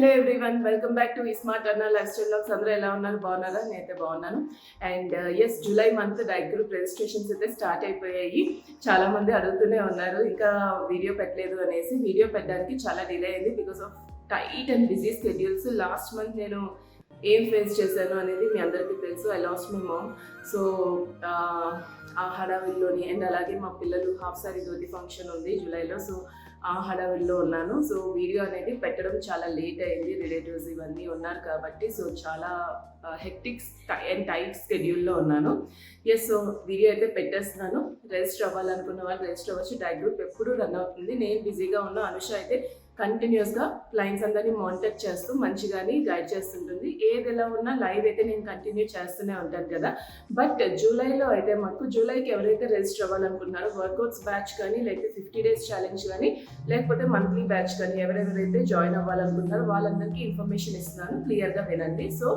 Hello everyone, welcome back to smart అన్న lifestyle vlogs. అందరూ ఎలా ఉన్నారు? బాగున్నారా? నేనైతే బాగున్నాను. And yes, July month diet group registrations అయితే స్టార్ట్ అయిపోయాయి. చాలా మంది అడుగుతూనే ఉన్నారు ఇంకా వీడియో పెట్టలేదు అనేసి. వీడియో పెట్టడానికి చాలా డిలే అయింది because of tight and busy schedules. Last month నేను ఏం ఫేస్ చేశాను అనేది మీ అందరికీ తెలుసు. I lost my mom. So ఆ హడావిల్లోని అండ్ అలాగే మా పిల్లలు హాఫ్ సారీ ధోతి ఫంక్షన్ ఉంది జూలైలో. సో ఆ హడావిల్లో ఉన్నాను. సో వీడియో అనేది పెట్టడం చాలా లేట్ అయింది. రిలేటివ్స్ ఇవన్నీ ఉన్నారు కాబట్టి సో చాలా హెక్టిక్ అండ్ టైట్ స్కెడ్యూల్లో ఉన్నాను. ఎస్, సో వీడియో అయితే పెట్టేస్తున్నాను. రెజిస్టర్ అవ్వాలనుకున్న వాళ్ళు రెజిస్టర్ అవ్వచ్చు. డైట్ గ్రూప్ ఎప్పుడు రన్ అవుతుంది. నేను బిజీగా ఉన్న అనుష అయితే కంటిన్యూస్గా క్లయింట్స్ అందరినీ మానిటర్ చేస్తూ మంచిగాని గైడ్ చేస్తుంటుంది. ఏది ఎలా ఉన్నా లైవ్ అయితే నేను కంటిన్యూ చేస్తూనే ఉంటాను కదా. బట్ జూలైలో అయితే మాకు జూలైకి ఎవరైతే రిజిస్టర్ అవ్వాలనుకుంటున్నారో వర్కౌట్స్ బ్యాచ్ కానీ లేకపోతే 50 days ఛాలెంజ్ కానీ లేకపోతే మంత్లీ బ్యాచ్ కానీ ఎవరెవరైతే జాయిన్ అవ్వాలనుకుంటున్నారో వాళ్ళందరికీ ఇన్ఫర్మేషన్ ఇస్తున్నాను. క్లియర్గా వినండి. సో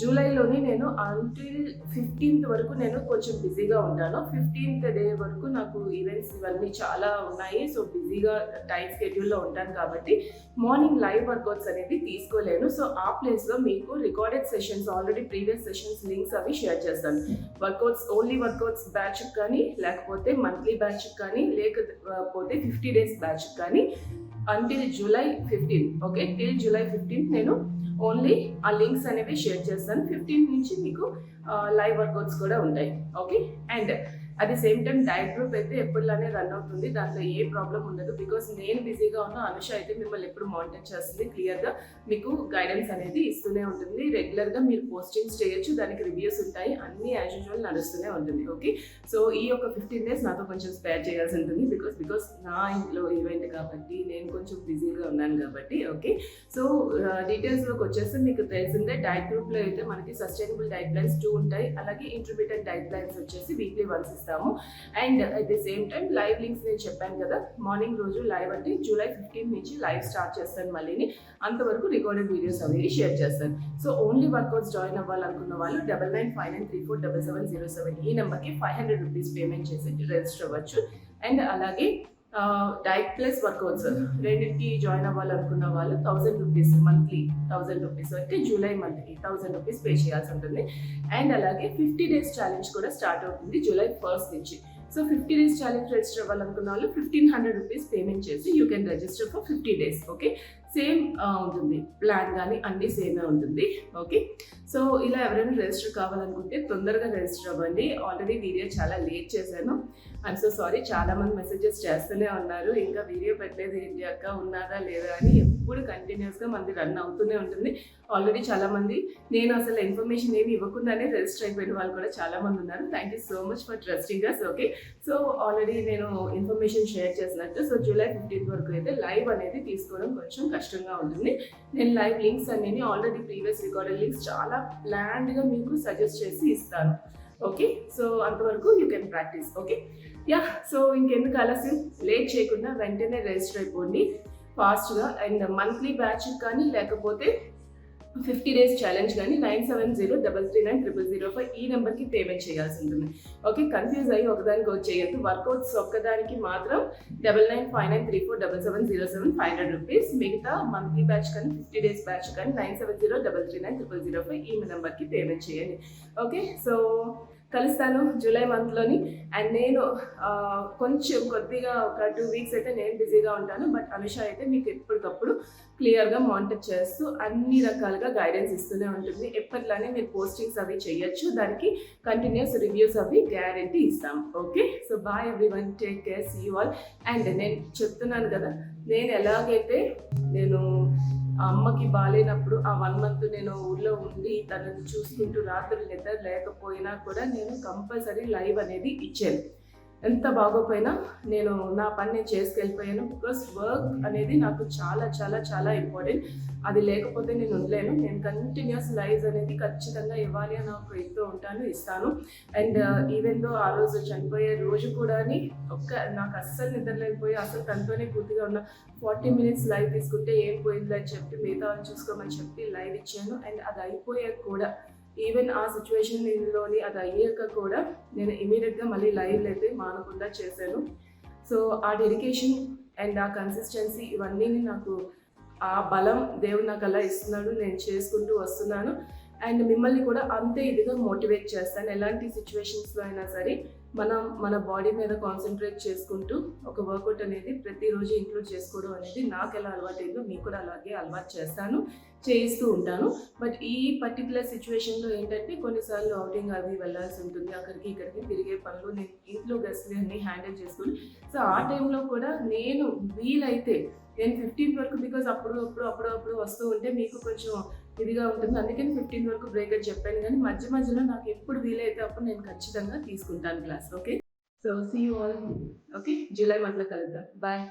జూలైలోని నేను అంటిల్ 15th వరకు నేను కొంచెం బిజీగా ఉంటాను. 15th డే వరకు నాకు ఈవెంట్స్ ఇవన్నీ చాలా ఉన్నాయి. సో బిజీగా టైట్ స్కెడ్యూల్లో ఉంటాను కాబట్టి మార్నింగ్ లైవ్ వర్కౌట్స్ అనేది తీసుకోలేను. సో ఆ ప్లేస్లో మీకు recorded sessions, already previous sessions links అవి షేర్ చేస్తాను. వర్కౌట్స్ ఓన్లీ వర్కౌట్స్ బ్యాచ్ కానీ లేకపోతే మంత్లీ బ్యాచ్ కానీ లేకపోతే 50 days బ్యాచ్ కానీ until July 15. Okay, till July 15 నేను ఓన్లీ ఆ లింక్స్ అనేవి షేర్ చేస్తాను. 15 నుంచి మీకు లైవ్ వర్కౌట్స్ కూడా ఉంటాయి. Okay, and at the same time diet group అయితే ఎప్పటిలానే రన్ అవుతుంది. దాంట్లో ఏ ప్రాబ్లం ఉండదు. బికాస్ నేను బిజీగా ఉన్న అనుష అయితే మిమ్మల్ని ఎప్పుడు మానిటర్ చేస్తుంది. క్లియర్గా మీకు గైడెన్స్ అనేది ఇస్తూనే ఉంటుంది. రెగ్యులర్గా మీరు పోస్టింగ్స్ చేయొచ్చు, దానికి రివ్యూస్ ఉంటాయి, అన్నీ యాజ్ యూజువల్ నడుస్తూనే ఉంటుంది. ఓకే, సో ఈ యొక్క 15 days నాతో కొంచెం స్పేర్ చేయాల్సి ఉంటుంది. బికాస్ నా ఇంట్లో ఈవెంట్ కాబట్టి నేను కొంచెం బిజీగా ఉన్నాను కాబట్టి. ఓకే, సో డీటెయిల్స్లోకి వచ్చేస్తే మీకు తెలిసిందే డైట్ గ్రూప్లో అయితే మనకి సస్టైనబుల్ డైట్ ప్లాన్స్ 2 ఉంటాయి. అలాగే ఇంటర్మీడియట్ డైట్ ప్లాన్స్ వచ్చేసి వీక్లీ వన్స్ ఇస్తాము. And at the same time live links నేను చెప్పాను కదా, మార్నింగ్ రోజు లైవ్ అంటే జూలై 15 నుంచి లైవ్ స్టార్ట్ చేస్తాను. మళ్ళీని అంతవరకు రికార్డెడ్ వీడియోస్ అవి షేర్ చేస్తాను. సో ఓన్లీ వర్కౌట్స్ జాయిన్ అవ్వాలనుకున్న వాళ్ళు 9959347707 ఈ నెంబర్కి 500 రూపీస్ పేమెంట్ చేసి రిజిస్టర్ అవ్వచ్చు. అండ్ అలాగే డైట్ ప్లస్ వర్కౌట్స్ రెండింటికి జాయిన్ అవ్వాలనుకున్న వాళ్ళు 1000 రూపీస్ మంత్లీ, 1000 రూపీస్ అంటే జూలై మంత్కి 1000 రూపీస్ పే చేయాల్సి ఉంటుంది. అండ్ అలాగే 50 days ఛాలెంజ్ కూడా స్టార్ట్ అవుతుంది జూలై 1st నుంచి. సో 50 days ఛాలెంజ్ రిజిస్టర్ అవ్వాలనుకున్న వాళ్ళు 1500 రూపీస్ పేమెంట్ చేసి you can register for 50 days. Okay, same ఉంటుంది ప్లాన్ కానీ అన్నీ సేమే ఉంటుంది. ఓకే, సో ఇలా ఎవరైనా రిజిస్టర్ కావాలనుకుంటే తొందరగా రిజిస్టర్ అవ్వండి. ఆల్రెడీ వీడియో చాలా లేట్ చేశాను. I'm so sorry. చాలామంది మెసేజెస్ చేస్తూనే ఉన్నారు ఇంకా వీడియో పెట్టలేదు ఏంటి అక్క, ఉన్నారా లేదా అని. ఎప్పుడు కంటిన్యూస్గా మంది రన్ అవుతూనే ఉంటుంది. ఆల్రెడీ చాలామంది నేను అసలు ఇన్ఫర్మేషన్ ఏమి ఇవ్వకుండానే రిజిస్టర్ అయిపోయిన వాళ్ళు కూడా చాలామంది ఉన్నారు. Thank you so much for trusting us. Okay, so already నేను ఇన్ఫర్మేషన్ షేర్ చేసినట్టు సో జూలై 15 వరకు అయితే లైవ్ అనేది తీసుకోవడం కొంచెం కష్టంగా ఉంటుంది. నేను లైవ్ లింక్స్ అనేవి ఆల్రెడీ ప్రీవియస్ రికార్డెడ్ లింక్స్ చాలా ప్లాన్డ్గా మీకు సజెస్ట్ చేసి ఇస్తాను. ఓకే, సో అంతవరకు you can practice. Okay, yeah, so ఇంకెందుకు ఆలస్యం, లేట్ చేయకుండా వెంటనే రిజిస్టర్ అయిపోండి ఫాస్ట్గా. అండ్ మంత్లీ బ్యాచ్ కానీ లేకపోతే 50 days ఛాలెంజ్ కానీ 9703390005 ఈ నెంబర్కి పేమెంట్ చేయాల్సి ఉంటుంది. ఓకే, కన్ఫ్యూజ్ అయ్యి ఒకదానికి వచ్చేయద్దు. వర్కౌట్స్ ఒక్కదానికి మాత్రం 9959347707 500 రూపీస్. మిగతా మంత్లీ బ్యాచ్ కానీ 50 days బ్యాచ్ కానీ 9703390005 ఈ నెంబర్కి పేమెంట్ చేయండి. ఓకే, సో కలుస్తాను జూలై మంత్లోని. అండ్ నేను కొంచెం కొద్దిగా ఒక 2 weeks అయితే నేను బిజీగా ఉంటాను. బట్ అనుష అయితే మీకు ఎప్పటికప్పుడు క్లియర్గా మానిటర్ చేస్తూ అన్ని రకాలుగా గైడెన్స్ ఇస్తూనే ఉంటుంది. ఎప్పటిలానే మీరు పోస్టింగ్స్ అవి చేయొచ్చు, దానికి కంటిన్యూస్ రివ్యూస్ అవి గ్యారెంటీ ఇస్తాం. Okay, so bye everyone, take care, see you all. And నేను చెప్తున్నాను కదా, నేను ఎలాగైతే నేను అమ్మకి బాగాలేనప్పుడు ఆ 1 month నేను ఊళ్ళో ఉండి తనని చూసుకుంటూ రాత్రులు నిద్ర లేకపోయినా కూడా నేను కంపల్సరీ లైవ్ అనేది ఇచ్చాను. ఎంత బాగోపోయినా నేను నా పని నేను చేసుకెళ్ళిపోయాను. బికాస్ వర్క్ అనేది నాకు చాలా చాలా చాలా ఇంపార్టెంట్. అది లేకపోతే నేను ఉండలేను. నేను కంటిన్యూస్ లైవ్స్ అనేది ఖచ్చితంగా ఇవ్వాలి అని ఒక ఇస్తూ ఉంటాను, ఇస్తాను. అండ్ ఈవెన్ దో ఆ రోజు చనిపోయే రోజు కూడా నాకు అస్సలు నిద్ర లేకపోయి అసలు తనతోనే పూర్తిగా ఉన్న 40 minutes లైవ్ తీసుకుంటే ఏం పోయింది అని చెప్పి మిగతా వాళ్ళు చూసుకోమని చెప్పి లైవ్ ఇచ్చాను. అండ్ అది అయిపోయాక కూడా ఈవెన్ ఆ సిచ్యువేషన్లోని అది అయ్యాక కూడా నేను ఇమీడియట్గా మళ్ళీ లైవ్లో అయితే మానకుండా చేశాను. సో ఆ డెడికేషన్ అండ్ ఆ కన్సిస్టెన్సీ ఇవన్నీ నాకు ఆ బలం దేవుడు నాకు అలా ఇస్తున్నాడు, నేను చేసుకుంటూ వస్తున్నాను. అండ్ మిమ్మల్ని కూడా అంతే ఇదిగా మోటివేట్ చేస్తాను. ఎలాంటి సిచ్యువేషన్స్లో అయినా సరే మనం మన బాడీ మీద కాన్సన్ట్రేట్ చేసుకుంటూ ఒక వర్కౌట్ అనేది ప్రతిరోజు ఇంక్లూడ్ చేసుకోవడం అనేది నాకు ఎలా అలవాటు అయిందో మీకు కూడా అలాగే అలవాటు చేయిస్తూ ఉంటాను. బట్ ఈ పర్టికులర్ సిచ్యువేషన్లో ఏంటంటే కొన్నిసార్లు అవుటింగ్ అవి వెళ్ళాల్సి ఉంటుంది, అక్కడికి ఇక్కడికి తిరిగే పనులు, నేను ఇంట్లో గెస్ట్ని అన్ని హ్యాండిల్ చేసుకుని. సో ఆ టైంలో కూడా నేను వీలైతే నేను 15 వరకు, బికాజ్ అప్పుడప్పుడు వస్తూ ఉంటే మీకు కొంచెం ఇదిగా ఉంటుంది, అందుకని 15 వరకు బ్రేక్ అని చెప్పాను. కానీ మధ్యలో నాకు ఎప్పుడు వీలైతే అప్పుడు నేను ఖచ్చితంగా తీసుకుంటాను class. Okay, so see you all. Okay, July మంత్లో కలుద్దాం. బాయ్.